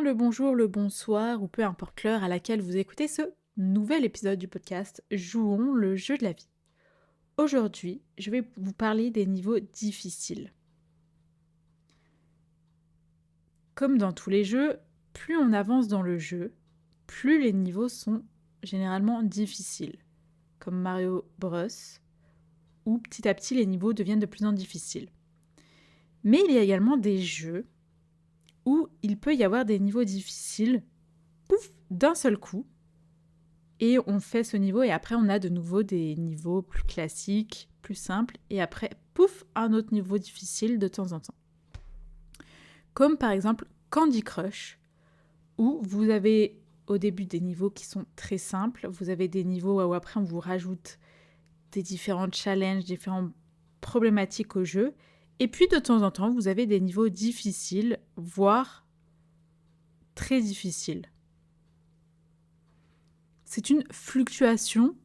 le bonjour, le bonsoir ou peu importe l'heure à laquelle vous écoutez ce nouvel épisode du podcast Jouons le jeu de la vie. Aujourd'hui, je vais vous parler des niveaux difficiles. Comme dans tous les jeux, plus on avance dans le jeu, plus les niveaux sont généralement difficiles. Comme Mario Bros, où petit à petit les niveaux deviennent de plus en difficiles. Mais il y a également des jeux où il peut y avoir des niveaux difficiles, pouf, d'un seul coup, et on fait ce niveau et après on a de nouveau des niveaux plus classiques, plus simples, et après, pouf, un autre niveau difficile de temps en temps. Comme par exemple Candy Crush, où vous avez au début des niveaux qui sont très simples, vous avez des niveaux où après on vous rajoute des différents challenges, différentes problématiques au jeu, et puis de temps en temps vous avez des niveaux difficiles, voire très difficiles. C'est une fluctuation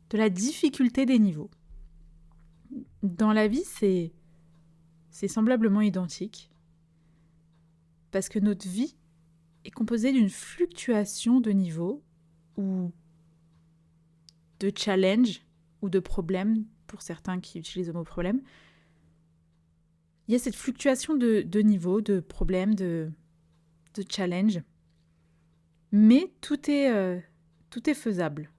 de la difficulté des niveaux. Dans la vie, c'est semblablement identique, parce que notre vie est composée d'une fluctuation de niveaux, ou de challenges, ou de problèmes, pour certains qui utilisent le mot problème. Il y a cette fluctuation de niveaux, de problèmes, de challenges, mais tout est faisable.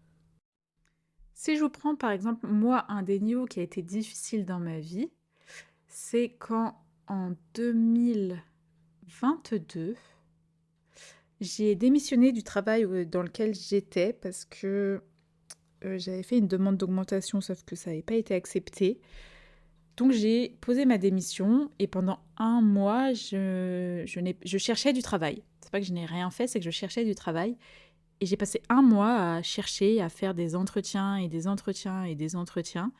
Si je vous prends par exemple, moi, un des niveaux qui a été difficile dans ma vie, c'est quand en 2022, j'ai démissionné du travail dans lequel j'étais parce que j'avais fait une demande d'augmentation, sauf que ça n'avait pas été accepté. Donc j'ai posé ma démission et pendant un mois, je cherchais du travail. C'est pas que je n'ai rien fait, c'est que je cherchais du travail. Et j'ai passé un mois à chercher, à faire des entretiens et des entretiens et des entretiens.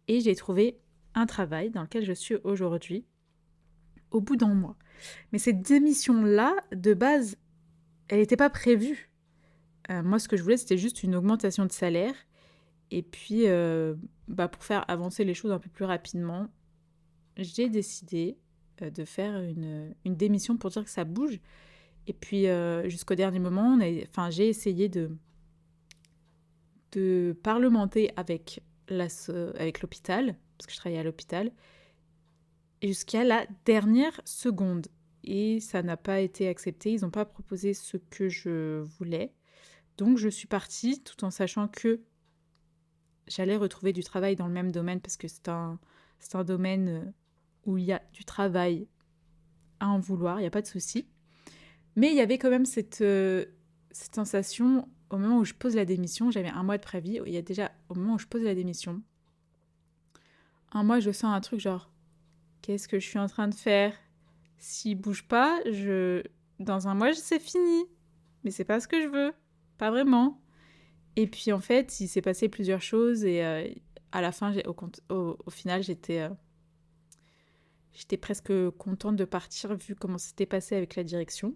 Et j'ai trouvé un travail dans lequel je suis aujourd'hui, au bout d'un mois. Mais cette démission-là, de base, elle n'était pas prévue. Moi, ce que je voulais, c'était juste une augmentation de salaire. Et puis, pour faire avancer les choses un peu plus rapidement, j'ai décidé de faire une démission pour dire que ça bouge. Et puis, jusqu'au dernier moment, j'ai essayé de parlementer avec l'hôpital, parce que je travaillais à l'hôpital, jusqu'à la dernière seconde. Et ça n'a pas été accepté. Ils n'ont pas proposé ce que je voulais. Donc, je suis partie tout en sachant que j'allais retrouver du travail dans le même domaine parce que c'est un domaine où il y a du travail à en vouloir, il n'y a pas de souci. Mais il y avait quand même cette sensation, au moment où je pose la démission, j'avais un mois de préavis, il y a déjà, au moment où je pose la démission, un mois, je sens un truc genre, qu'est-ce que je suis en train de faire? S'il bouge pas, dans un mois, c'est fini. Mais c'est pas ce que je veux. Pas vraiment. Et puis en fait, il s'est passé plusieurs choses et à la fin, au final, j'étais presque contente de partir vu comment c'était passé avec la direction.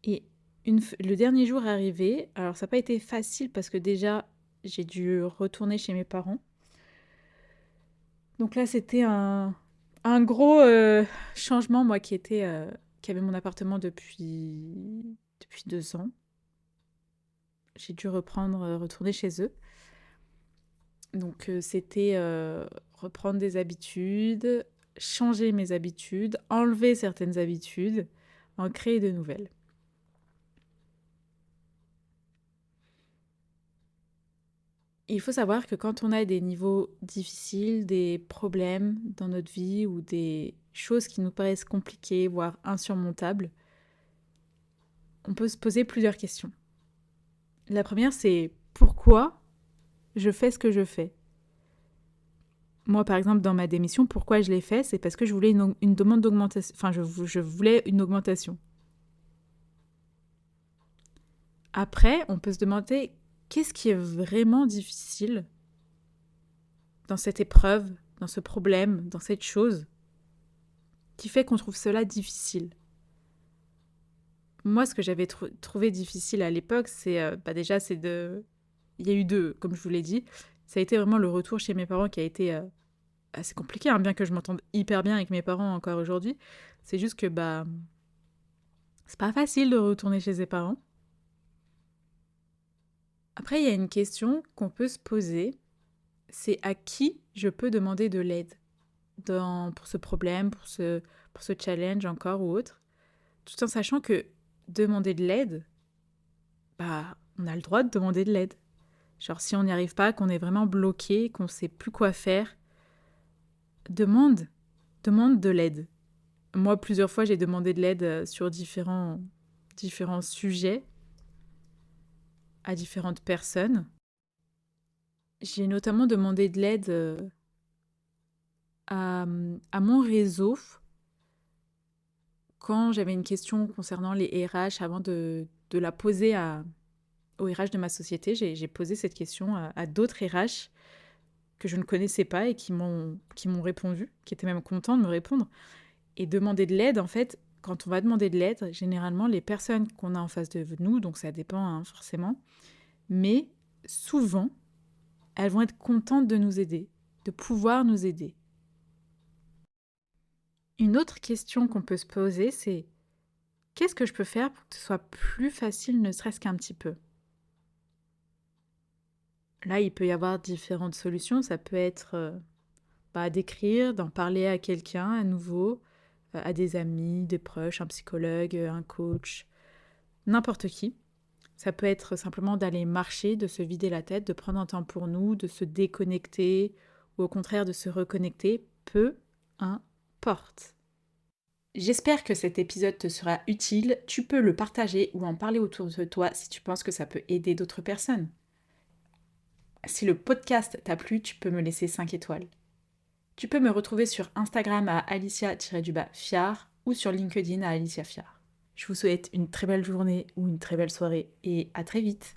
Et le dernier jour arrivé, alors ça n'a pas été facile parce que déjà, j'ai dû retourner chez mes parents. Donc là, c'était un gros changement, moi qui avait mon appartement depuis 2 ans. J'ai dû retourner chez eux. Donc c'était reprendre des habitudes, changer mes habitudes, enlever certaines habitudes, en créer de nouvelles. Il faut savoir que quand on a des niveaux difficiles, des problèmes dans notre vie ou des choses qui nous paraissent compliquées, voire insurmontables, on peut se poser plusieurs questions. La première, c'est pourquoi je fais ce que je fais? Moi, par exemple, dans ma démission, pourquoi je l'ai fait? C'est parce que je voulais une demande d'augmentation. Enfin, je voulais une augmentation. Après, on peut se demander qu'est-ce qui est vraiment difficile dans cette épreuve, dans ce problème, dans cette chose, qui fait qu'on trouve cela difficile. Moi, ce que j'avais trouvé difficile à l'époque, c'est déjà, il y a eu comme je vous l'ai dit, ça a été vraiment le retour chez mes parents qui a été c'est compliqué, hein, bien que je m'entende hyper bien avec mes parents encore aujourd'hui. C'est juste que c'est pas facile de retourner chez ses parents. Après, il y a une question qu'on peut se poser, c'est à qui je peux demander de l'aide pour ce problème, pour ce challenge encore ou autre, tout en sachant que demander de l'aide, on a le droit de demander de l'aide. Genre, si on n'y arrive pas, qu'on est vraiment bloqué, qu'on sait plus quoi faire, demande de l'aide. Moi, plusieurs fois, j'ai demandé de l'aide sur différents sujets à différentes personnes. J'ai notamment demandé de l'aide à mon réseau quand j'avais une question concernant les RH avant de la poser au RH de ma société. J'ai posé cette question à d'autres RH que je ne connaissais pas et qui m'ont répondu, qui étaient même contents de me répondre. Et demander de l'aide, en fait, quand on va demander de l'aide, généralement, les personnes qu'on a en face de nous, donc ça dépend hein, forcément, mais souvent, elles vont être contentes de nous aider, de pouvoir nous aider. Une autre question qu'on peut se poser, c'est qu'est-ce que je peux faire pour que ce soit plus facile, ne serait-ce qu'un petit peu? Là, il peut y avoir différentes solutions. Ça peut être d'écrire, d'en parler à quelqu'un à nouveau, à des amis, des proches, un psychologue, un coach, n'importe qui. Ça peut être simplement d'aller marcher, de se vider la tête, de prendre un temps pour nous, de se déconnecter ou au contraire de se reconnecter, peu importe. J'espère que cet épisode te sera utile. Tu peux le partager ou en parler autour de toi si tu penses que ça peut aider d'autres personnes. Si le podcast t'a plu, tu peux me laisser 5 étoiles. Tu peux me retrouver sur Instagram à Alicia-Fiard ou sur LinkedIn à Alicia Fiard. Je vous souhaite une très belle journée ou une très belle soirée et à très vite.